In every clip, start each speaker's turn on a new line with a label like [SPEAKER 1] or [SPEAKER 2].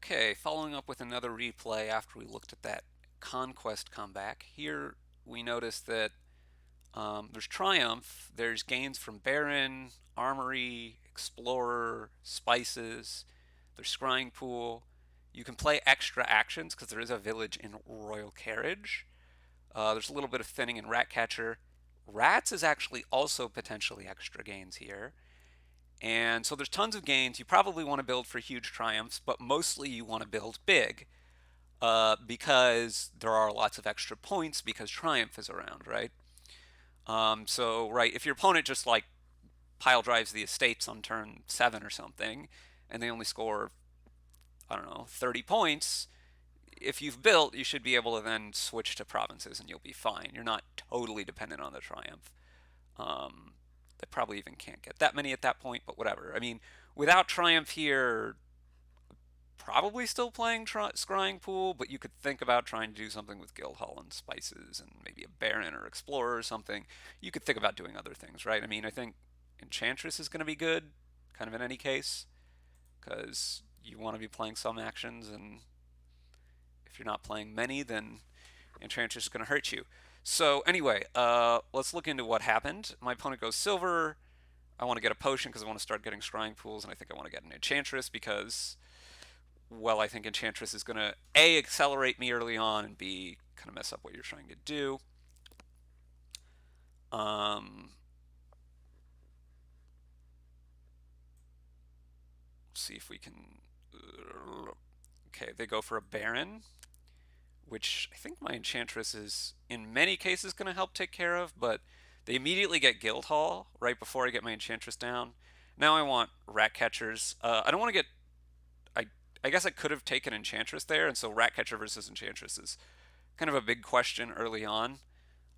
[SPEAKER 1] Okay, following up with another replay after we looked at that conquest comeback. Here we notice that there's triumph, there's gains from Baron, Armory, Explorer, Spices, there's Scrying Pool. You can play extra actions because there is a village in Royal Carriage. There's a little bit of thinning in Ratcatcher. Rats is actually also potentially extra gains here. And so there's tons of gains. You probably want to build for huge triumphs, but mostly you want to build big because there are lots of extra points because triumph is around, right? Right, if your opponent just like pile drives the estates on turn 7 or something, and they only score, I don't know, 30 points, if you've built, you should be able to then switch to provinces and you'll be fine. You're not totally dependent on the triumph. Um, they probably even can't get that many at that point, but whatever. I mean, without Triumph here, probably still playing Scrying Pool, but you could think about trying to do something with Guildhall and Spices and maybe a Baron or Explorer or something. You could think about doing other things, right? I mean, I think Enchantress is going to be good, kind of in any case, because you want to be playing some actions, and if you're not playing many, then Enchantress is going to hurt you. So anyway, let's look into what happened. My opponent goes silver. I want to get a potion because I want to start getting scrying pools, and I think I want to get an enchantress because, well, I think enchantress is going to A, accelerate me early on, and B, kind of mess up what you're trying to do. See if we can. Okay, they go for a baron, which I think my enchantress is in many cases going to help take care of, but they immediately get Guildhall right before I get my enchantress down. Now I want Ratcatchers. I don't want to get. I I guess I could have taken enchantress there, and so Ratcatcher versus enchantress is kind of a big question early on.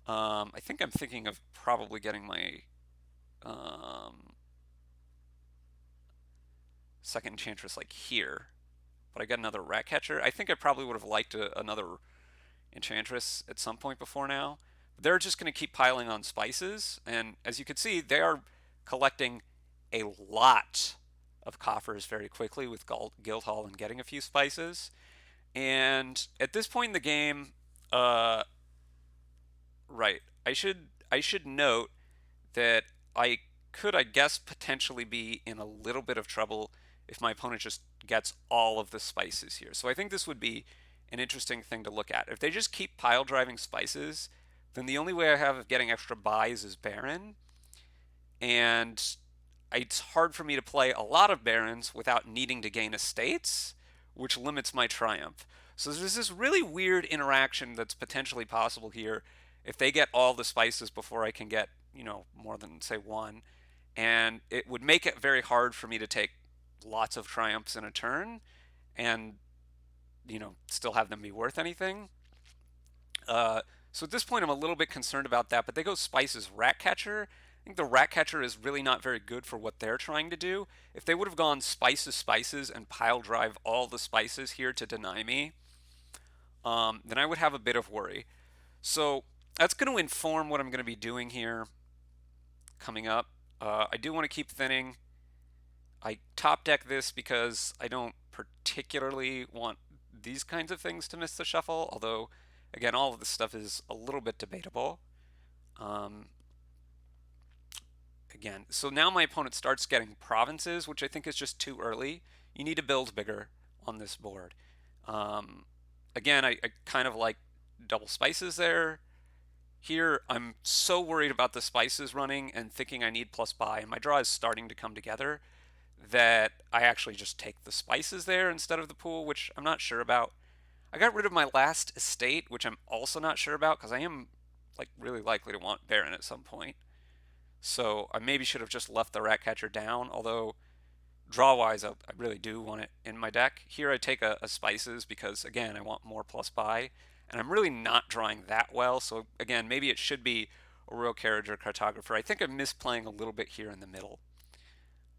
[SPEAKER 1] I think I'm thinking of probably getting my um, second enchantress like here, but I got another Ratcatcher. I think I probably would have liked another enchantress at some point before now. They're just going to keep piling on spices, and as you can see, they are collecting a lot of coffers very quickly with Guildhall and getting a few spices. And at this point in the game, uh, right, I should note that I could, I guess, potentially be in a little bit of trouble if my opponent just gets all of the spices here. So I think this would be an interesting thing to look at. If they just keep pile driving spices, then the only way I have of getting extra buys is Baron, and it's hard for me to play a lot of Barons without needing to gain estates, which limits my triumph. So there's this really weird interaction that's potentially possible here if they get all the spices before I can get, more than, say, one. And it would make it very hard for me to take lots of triumphs in a turn and, still have them be worth anything. Uh, so at this point, I'm a little bit concerned about that. But they go spices Ratcatcher. I think the Ratcatcher is really not very good for what they're trying to do. If they would have gone spices, and pile drive all the spices here to deny me, then I would have a bit of worry. So that's going to inform what I'm going to be doing here coming up. I do want to keep thinning. I top deck this because I don't particularly want these kinds of things to miss the shuffle, although, again, all of this stuff is a little bit debatable. Um, again, so now my opponent starts getting provinces, which I think is just too early. You need to build bigger on this board. Um, again, I kind of like double spices there. Here, I'm so worried about the spices running and thinking I need plus buy, and my draw is starting to come together that I actually just take the spices there instead of the pool, which I'm not sure about. I got rid of my last estate, which I'm also not sure about because I am like really likely to want Baron at some point. So I maybe should have just left the Ratcatcher down, although draw-wise I really do want it in my deck. Here I take a spices because, again, I want more plus buy, and I'm really not drawing that well, so again, maybe it should be a Royal Carriage or Cartographer. I think I'm misplaying a little bit here in the middle.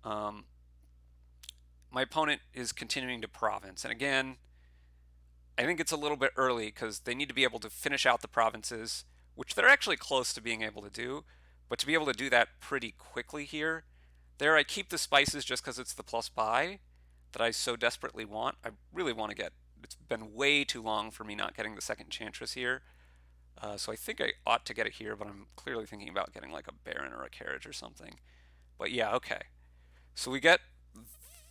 [SPEAKER 1] Um, my opponent is continuing to province, and again, I think it's a little bit early because they need to be able to finish out the provinces, which they're actually close to being able to do, but to be able to do that pretty quickly here. There, I keep the spices just because it's the plus buy, that I so desperately want. I really want to get. It's been way too long for me not getting the second Enchantress here. So I think I ought to get it here, but I'm clearly thinking about getting like a Baron or a Carriage or something. But yeah, okay. So we get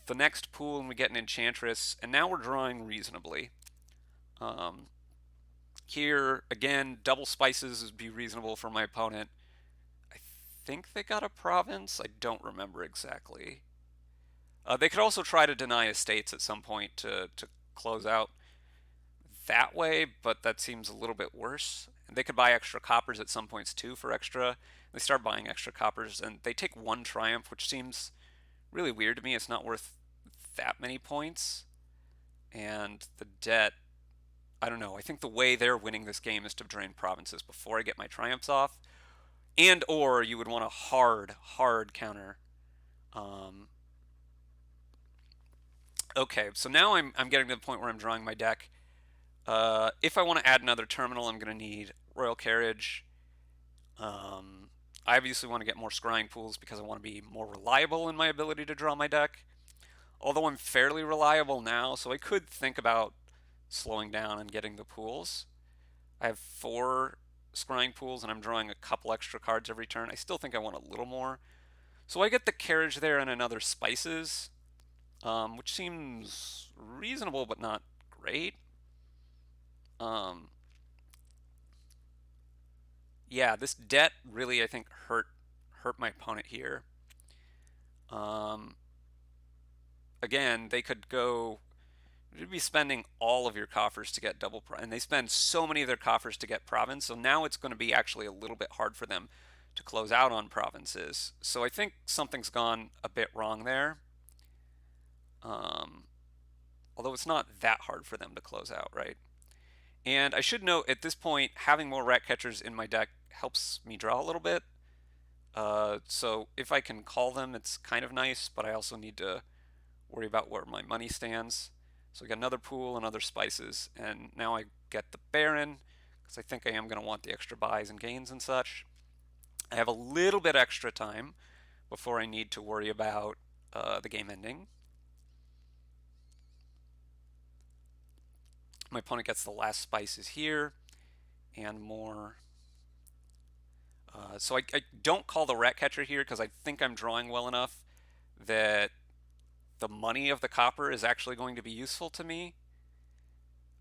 [SPEAKER 1] the next pool and we get an Enchantress, and now we're drawing reasonably. Um, Here, again, double spices would be reasonable for my opponent. I think they got a province. I don't remember exactly. They could also try to deny estates at some point to close out that way, but that seems a little bit worse. And they could buy extra coppers at some points too for extra. They start buying extra coppers, and they take one triumph, which seems really weird to me. It's not worth that many points. And the debt, I don't know. I think the way they're winning this game is to drain provinces before I get my triumphs off, and or you would want a hard counter. Um, okay, so now I'm getting to the point where I'm drawing my deck. If I want to add another terminal, I'm going to need Royal Carriage. I obviously want to get more scrying pools because I want to be more reliable in my ability to draw my deck. Although I'm fairly reliable now, so I could think about slowing down and getting the pools. I have 4 scrying pools and I'm drawing a couple extra cards every turn. I still think I want a little more. So I get the carriage there and another spices, which seems reasonable but not great. Um, yeah, this debt really I think hurt my opponent here. Um, Again, they could go. You'd be spending all of your coffers to get double, and they spend so many of their coffers to get province. So now it's going to be actually a little bit hard for them to close out on provinces. So I think something's gone a bit wrong there. Um, Although it's not that hard for them to close out, right? And I should note at this point, having more rat catchers in my deck helps me draw a little bit. So if I can call them, it's kind of nice, but I also need to worry about where my money stands. So I got another pool and other spices, and now I get the Baron, because I think I am going to want the extra buys and gains and such. I have a little bit extra time before I need to worry about the game ending. My opponent gets the last spices here, and more. So I don't call the rat catcher here because I think I'm drawing well enough that the money of the copper is actually going to be useful to me.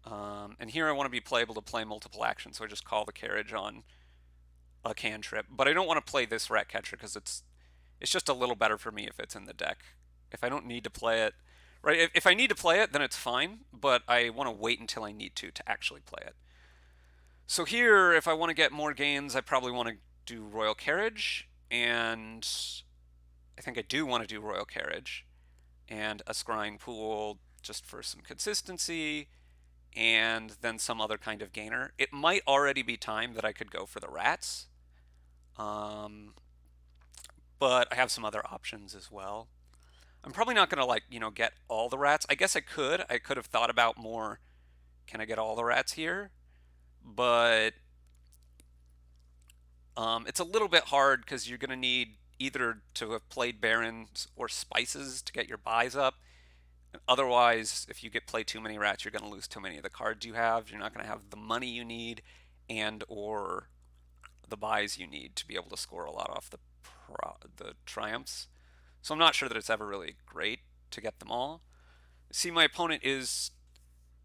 [SPEAKER 1] And here I want to be playable to play multiple actions, so I just call the carriage on a cantrip. But I don't want to play this rat catcher because it's just a little better for me if it's in the deck. If I don't need to play it, right? If I need to play it, then it's fine. But I want to wait until I need to actually play it. So here, if I want to get more gains, I probably want to do Royal Carriage, and I think I do want to do Royal Carriage and a Scrying Pool just for some consistency, and then some other kind of gainer. It might already be time that I could go for the rats, um, but I have some other options as well. I'm probably not going to get all the rats. I guess I could. I could have thought about more. Can I get all the rats here? But it's a little bit hard because you're going to need either to have played barons or spices to get your buys up. Otherwise, if you play too many rats, you're going to lose too many of the cards you have. You're not going to have the money you need and or the buys you need to be able to score a lot off the triumphs. So I'm not sure that it's ever really great to get them all. See, my opponent is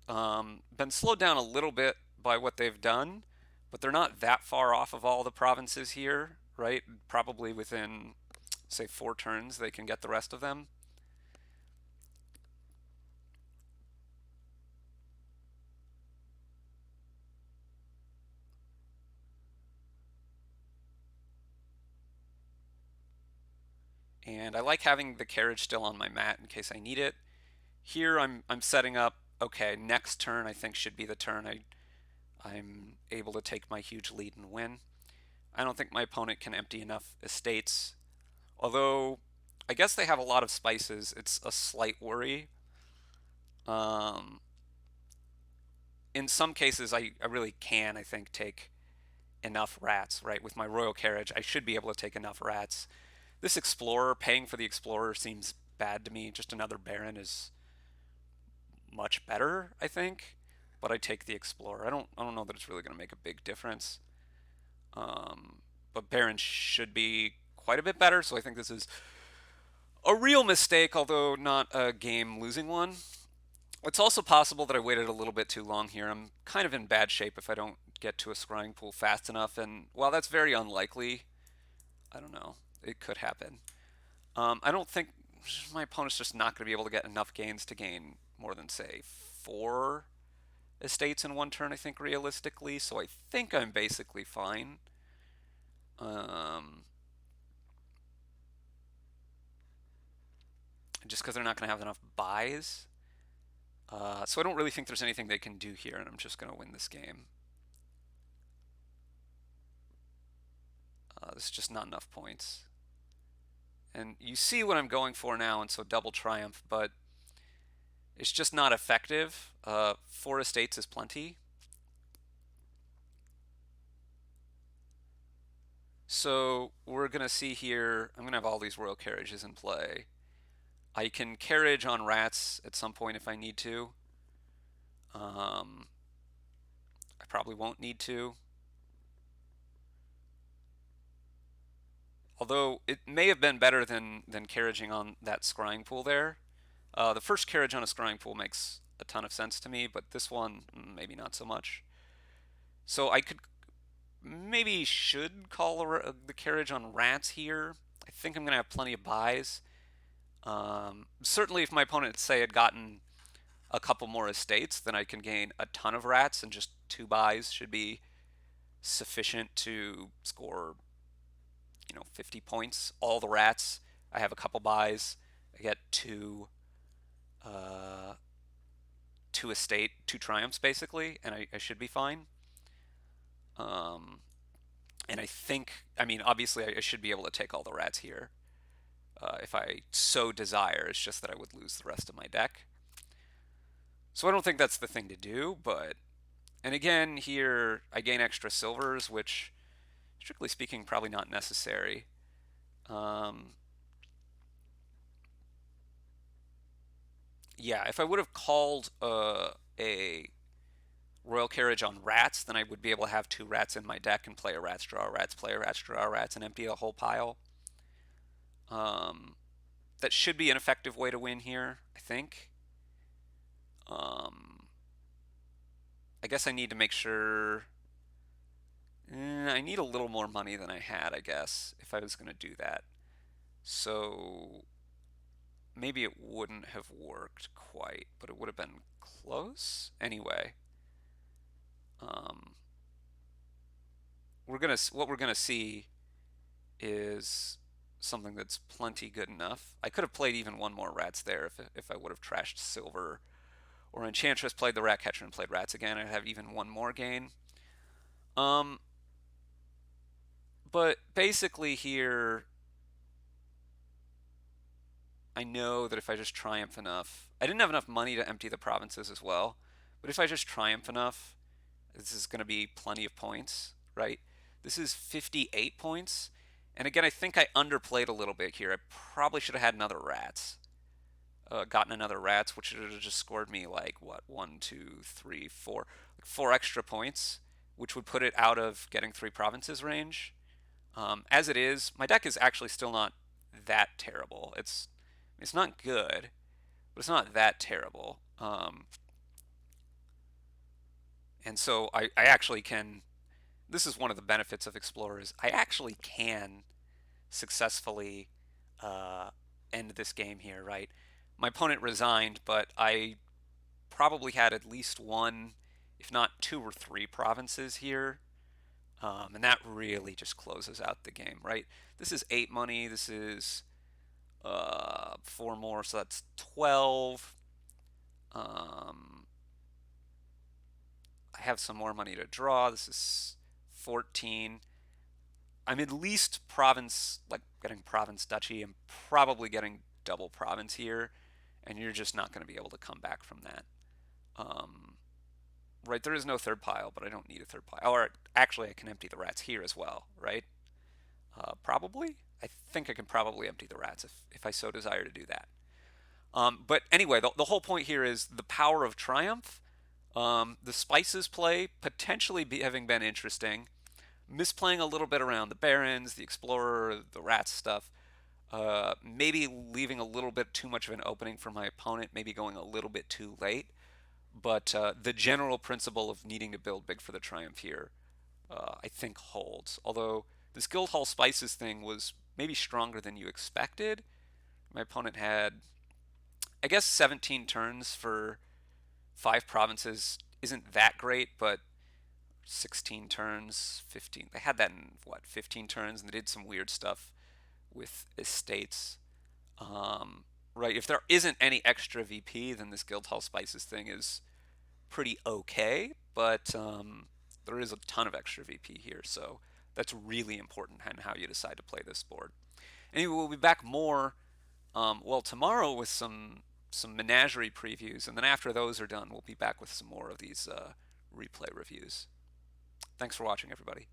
[SPEAKER 1] been slowed down a little bit by what they've done, but they're not that far off of all the provinces here, right? Probably within, say, 4 turns, they can get the rest of them. And I like having the carriage still on my mat in case I need it. Here I'm setting up, okay, next turn I think should be the turn I'm able to take my huge lead and win. I don't think my opponent can empty enough estates. Although I guess they have a lot of spices, it's a slight worry. Um, in some cases I really can, I think, take enough rats, right? With my royal carriage, I should be able to take enough rats. This explorer, paying for the explorer seems bad to me. Just another baron is much better, I think, but I take the Explorer. I don't know that it's really going to make a big difference. Um, but Baron should be quite a bit better, so I think this is a real mistake, although not a game losing one. It's also possible that I waited a little bit too long here. I'm kind of in bad shape if I don't get to a scrying pool fast enough, and while that's very unlikely, I don't know. It could happen. I don't think my opponent's just not going to be able to get enough gains to gain more than, say, 4 estates in one turn, I think, realistically, so I think I'm basically fine. Um, just because they're not going to have enough buys. So I don't really think there's anything they can do here, and I'm just going to win this game. There's just not enough points. And you see what I'm going for now, and so double triumph, but it's just not effective. 4 estates is plenty. So we're going to see here, I'm going to have all these royal carriages in play. I can carriage on rats at some point if I need to. I probably won't need to. Although it may have been better than carriaging on that scrying pool there. The first carriage on a scrying pool makes a ton of sense to me, but this one, maybe not so much. So I could maybe should call the carriage on rats here. I think I'm going to have plenty of buys. Certainly, if my opponent, say, had gotten a couple more estates, then I can gain a ton of rats, and just 2 buys should be sufficient to score, 50 points. All the rats, I have a couple buys. I get uh, two triumphs basically, and I should be fine. Um, and I think, I mean, obviously, I should be able to take all the rats here if I so desire. It's just that I would lose the rest of my deck. So I don't think that's the thing to do, but. And again, here I gain extra silvers, which, strictly speaking, probably not necessary. Um, yeah, if I would have called a royal carriage on rats, then I would be able to have 2 rats in my deck and play a rats, draw rats, play a rats, draw rats, and empty a whole pile. Um, that should be an effective way to win here, I think. Um, I guess I need to make sure. I need a little more money than I had, I guess, if I was going to do that. So maybe it wouldn't have worked quite, but it would have been close. Anyway, um, what we're gonna see is something that's plenty good enough. I could have played even one more rats there if I would have trashed silver, or Enchantress played the rat catcher and played rats again. I'd have even one more gain. Um, but basically here, I know that if I just triumph enough, I didn't have enough money to empty the provinces as well, but if I just triumph enough, this is going to be plenty of points, right? This is 58 points. And again, I think I underplayed a little bit here. I probably should have had another rats. Gotten another rats, which would have just scored me like, what, 1, 2, 3, 4, like 4 extra points, which would put it out of getting 3 provinces range. As it is, my deck is actually still not that terrible. It's not good, but it's not that terrible. And so I actually can. This is one of the benefits of Explorers. I actually can successfully uh, end this game here, right? My opponent resigned, but I probably had at least one, if not 2 or 3 provinces here. And that really just closes out the game, right? This is 8 money. This is 4 more, so that's 12. Um, I have some more money to draw. This is 14. I'm at least province, like getting province duchy. I'm probably getting double province here, and you're just not going to be able to come back from that. Um, right, there is no third pile, but I don't need a third pile. Or actually, I can empty the rats here as well, right? Probably. I think I can probably empty the rats if I so desire to do that. But anyway, the whole point here is the power of triumph. The spices play potentially having been interesting, misplaying a little bit around the barons, the explorer, the rats stuff. Maybe leaving a little bit too much of an opening for my opponent, maybe going a little bit too late. But the general principle of needing to build big for the triumph here, I think holds. Although this Guildhall Spices thing was maybe stronger than you expected. My opponent had, I guess, 17 turns for 5 provinces isn't that great, but 16 turns, 15. They had that in what, 15 turns, and they did some weird stuff with estates. Um, right, if there isn't any extra VP, then this Guildhall Spices thing is pretty okay, but there is a ton of extra VP here, so that's really important in how you decide to play this board. Anyway, we'll be back more, well, tomorrow with some menagerie previews, and then after those are done, we'll be back with some more of these replay reviews. Thanks for watching, everybody.